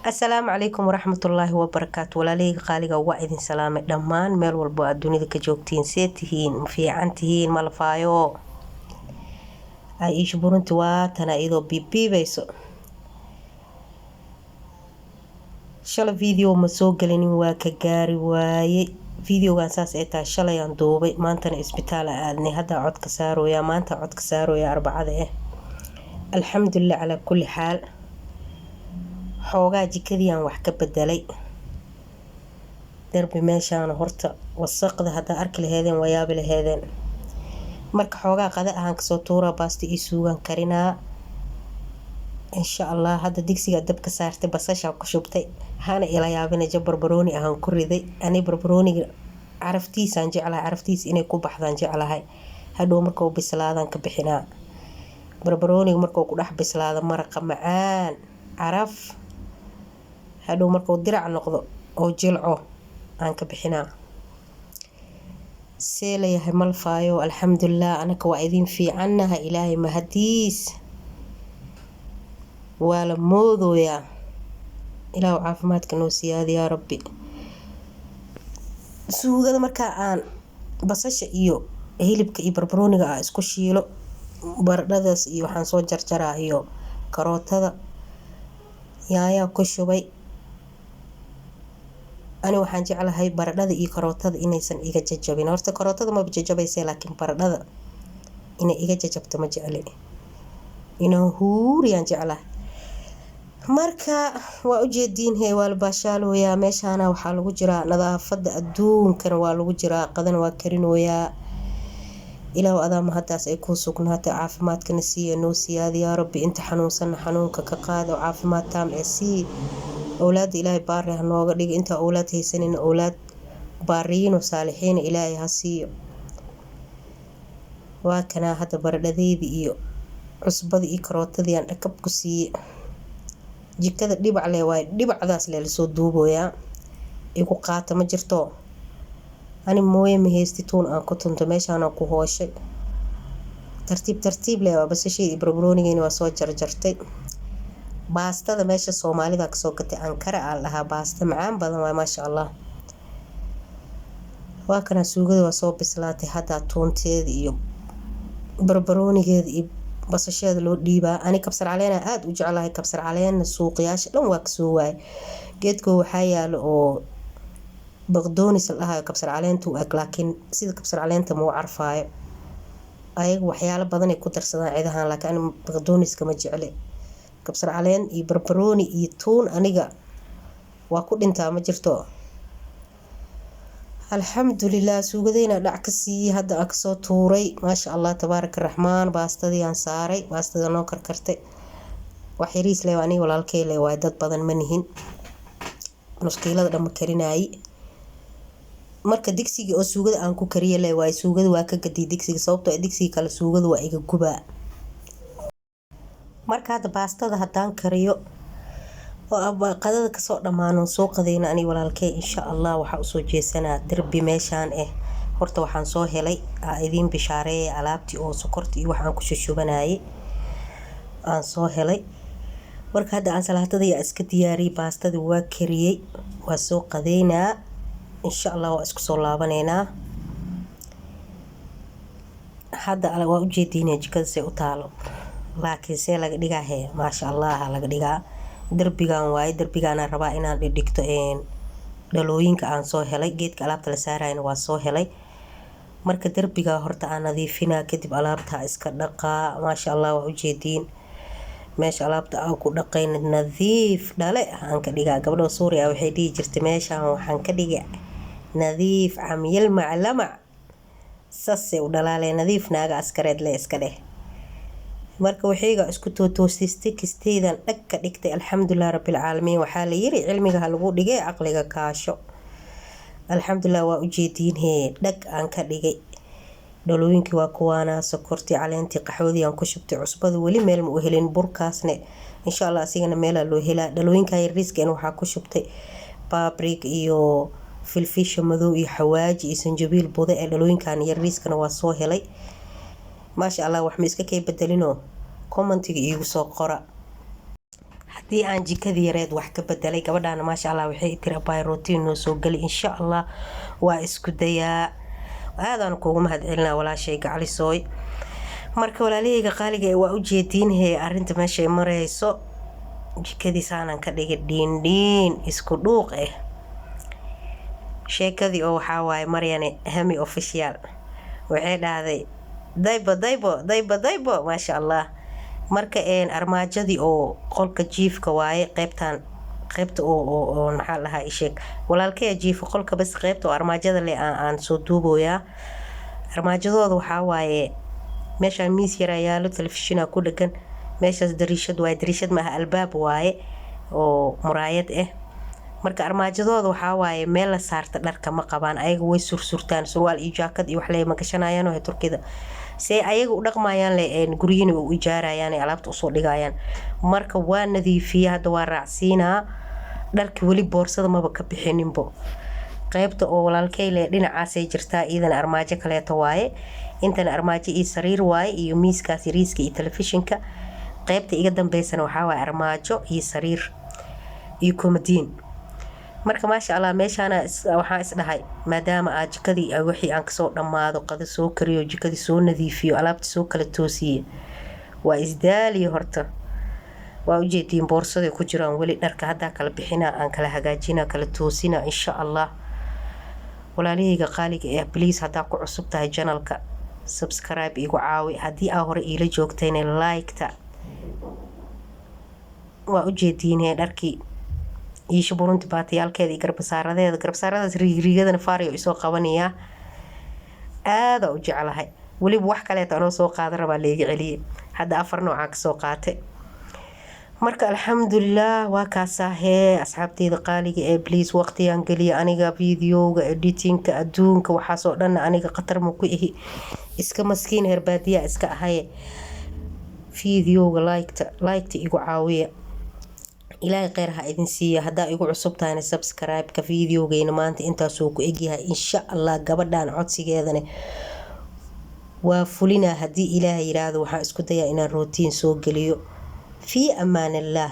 Assalaamu calaykum waraxmatullaahi wabarakaatu. walaaleyga qaaliga waa idin salaamay dhammaan meel walbo aad dunida ka joogtiin. see tihiin, ma fiican tihiin, ma lafaayo ay iisha burunti waatana iyadoo biibiibayso. shalay video ma soo gelinin, waa ka gaari waaye. videogan saas ay tahay shalayaan duubay, maantana isbitaal aadnay. hadda codka saarooyaa, maanta codka saarooyaa arbacada alxamdulilah calaa kulli xaal. xoogaa jikadiiaan wax ka bedelay. darbi meeshaan horta wasaqda haddaa arki laheedeen waa yaabi laheedeen. marka xoogaa qada ahaan kasoo tuuraa, baasta ii suugaan karinaa insha allah. hadda digsiga dabka saartay, basashaa ku shubtay. hana ila yaabina jab barbarooni ahaan ku riday. ani barbarooniga caraftiisaan jeclahay, caraftiis inay ku baxdaan jeclahay. hadhow markuu bislaadaan ka bixinaa. barbarooniga markuu ku dhex bislaado maraqa macaan caraf, hadhow markuu dirac noqdo oo jilco aan ka bixinaa. see layahay malfaayo, alxamdulilah. anaka waa idin fiicannaha, ilaahay mahadiis. waa la moodooyaa. ilaahu caafimaadka noo siyaadi yaa rabbi. suugada markaa aan basasha iyo hilibka iyo barbarooniga isku shiilo, baradhadaas iyo waxaan soo jarjaraa iyo karootada yaayaa ku shubay. ani waxaan jeclahay baradhada iyo karootada inaysan iga jajabin. horta karootada maba jajabaysa, laakiin baradhada inay iga jajabto ma jecli, inaan huuriyaan jeclahay. marka waa ujeediin waa la baashaalooyaa. meeshaana waxaa lagu jiraa nadaafada adduunkana waa lagu jiraa, qadana waa karinooyaa. ilaahu adaama haddaas ay kuu sugnaatay, caafimaadkana siiya noo siyaadi yaa rabbi. inta xanuunsanna xanuunka ka qaado, caafimaad taam ee sii. awlaada ilaahay baari ha nooga dhigo. intaa awlaad haysanina awlaad baariyiino saalixiina ilaahay ha siiyo. waa kanaa hadda baradhadeydii iyo cusbadii iyo karootadii aan dhakab ku siiye. jikada dhibac leh waaye, dhibacdaas lee lasoo duubooyaa. igu qaata ma jirto. ani mooye ma haysti tuun aan ku tunto, meeshaanaan ku hooshay. tartiib tartiib leh waa basasheedii barbaroonigeeni waa soo jarjartay. baastada meesha soomaalida kasoo gatay ankara aa la dhahaa. baasta macaan badan waay maasha allah. waa kana suugada waa soo bislaatay. haddaa tuunteeda iyo barbaroonigeeda iyo basasheeda loo dhiibaa. ani kabsar caleena aada u jeclahay. kabsar caleenna suuqyaasha dhan waa kasoo waayay. geedkoo waxaa yaalo oo baqdoonis la dhahayo kabsar caleentu eg, laakiin sida kabsar caleenta mau carfaayo. ayaga waxyaalo badanay ku darsadaan cidahaan, laakiin ani baqdooniska ma jecle. kabsar caleen iyo barbarooni iyo tuun aniga waa ku dhintaa ma jirto. alxamdulilah. suugadeyna dhac ka siiyey. hadda aan kasoo tuuray maasha allah tabaaraka raxmaan. baastadii aan saaray. baastada noo karkartay. wax yariis leh aniga walaalkey leh waaye, dad badan ma nihin. nuskiilada dhamma karinaayi. marka digsiga oo suugada aan ku kariye leh waaye. suugada waa ka gadiy digsiga, sababtoo digsiga kale suugada waa iga gubaa. marka hadda baastada haddaan kariyo oo qadada kasoo dhammaano soo qadayna ani walaalkey insha allah waxaa usoo jeesanaa darbi meeshaan horta waxaan soo helay idiin bishaareeyay alaabtii oo sokorta iyo waxaan ku shushubanayay aan soo helay. marka hadda aan salaatadii iska diyaariyay, baastadii waa kariyey, waa soo qadaynaa insha allah. waa isku soo laabaneynaa. hadda waa ujeediinaya jikada say u taalo, laakiin see laga dhigaa maasha allah laga dhigaa. darbigan waaye. darbigaana rabaa inaan dhigto dhalooyinka aan soo helay. geedka alaabta la saarayna waa soo helay. marka darbiga horta aan nadiifinaa, kadib alaabta iska dhaqaa. maasha allah waa ujeediin meesha alaabta aan ku dhaqayna nadiif dhale aan ka dhigaa. gabdho suuriya waxay dhihi jirtay meeshaan waxaan ka dhiga nadiif camyal maclamac. sasay u dhalaalee nadiif naaga askareed le iska dheh. marka waxayga isku tootoosistay kisteydan dhag ka dhigtay. alxamdulilah rabbilcaalamiin. waxaa la yiri cilmiga ha lagu dhigay caqliga kaasho. alxamdulilah waa ujeediin dhag aan ka dhigay. dhalooyinkii waa kuwaana, sokortii, caleentii, qaxwadii aan ku shubtay. cusbada weli meel ma u helin. burkaasne insha allah asigana meelaa loo helaa. dhalooyinka yariiskan waxaa ku shubtay babrig iyo filfisha madow iyo xawaaji iyo sanjabiil buda. dhalooyinkan yariiskana waa soo helay. maasha allah. wax ma iska kay bedelinoo commentiga iigu soo qora. dii aan jikadii yareed wax ka bedelay gabadhaana maasha Allah waxay tiri abay routine noo soo gali insha Allah waa isku dayaa aadaan kuugu mahadcelinaa walaashay gacalisooy marka walaalahayga qaaliga waa u jeediinhay arinta meesha ay marayso jikadii saanan ka dhigay dhiin isku dhuuq sheekadii oo waxaa waaye Maryane Hami official waxay dhahday daybo maasha Allah marka armaajadii oo qolka jiifka waaye qaybta oo maxaa lahaa isheeg walaalkay jiifka qolka bas qaybta oo armaajada le aan soo duubooyaa armaajadooda waxaa waaye meesha miis yar yaalo telefishin ku dhagan meeshaas dariishad maaha albaab waaye oo muraayad marka armaajadooda waxaa waaye meel la saarta dharka ma qabaan ayaga way sursurtaan surwaal iyo jaakad iyo wax leey ma gashanayaan oo Turkida say ayaga u dhaqmayaan guriyina u ijaarayaan alaabta u soo dhigayaan marka waa nadiifiya hadda waa raacsiina dharka wali boorsada maba ka bixininbo qaybta oo walaalkay le dhinacaas ay jirtaa iidan armaajo kale waaye intan armaajo iyo sariir waaye iyo miiskaas yariiska iyo telefishinka qaybta iga dambeysana waxaa waaye armaajo iyo sariir iyo komadiin marka maasha Allah meeshana waxaa isdhahay maadaama aad jikadii wixii aan ka soo dhamaado qada soo kariyo jikadii soo nadiifiyo alaabta soo kala toosiyo waa isdaaliyo horta waa u jeedin boorsada ku jiraan wali dharka hadda kala bixina aan kala hagaajina kala toosina insha Allah walaalahayga qaaliga please hadda ku cusub tahay channelka subscribe igu caawi hadii aad hore ila joogtayna like ta waa u jeedin dharkii iisha burunti baatiyaalkeeda garbasaaradaas riigrigadana faariyo isoo qabanaya aada u jeclahay waliba wax kale aan soo qaadan rabaa leega celiye hadda 4 nooc aan ka soo qaatay marka alxamdulillah waa kaasahee asxaabteyda qaaliga please waqtiyan galiya aniga videoga editingka adduunka waxa soo dhan aniga qatar ma ku ihi iska maskiin herbaadiya iska ahay videoga like igu caawiya ilaahay khayr ha idin siiyo hadaa igu cusub tahay subscribe ka videogeyna maanta intaas uu ku egyahay insha Allah gabadhan codsigeedana waa fulina hadii ilaahay yiraahdo waxa isku dayaa inaan routine soo galiyo fi amaan Allah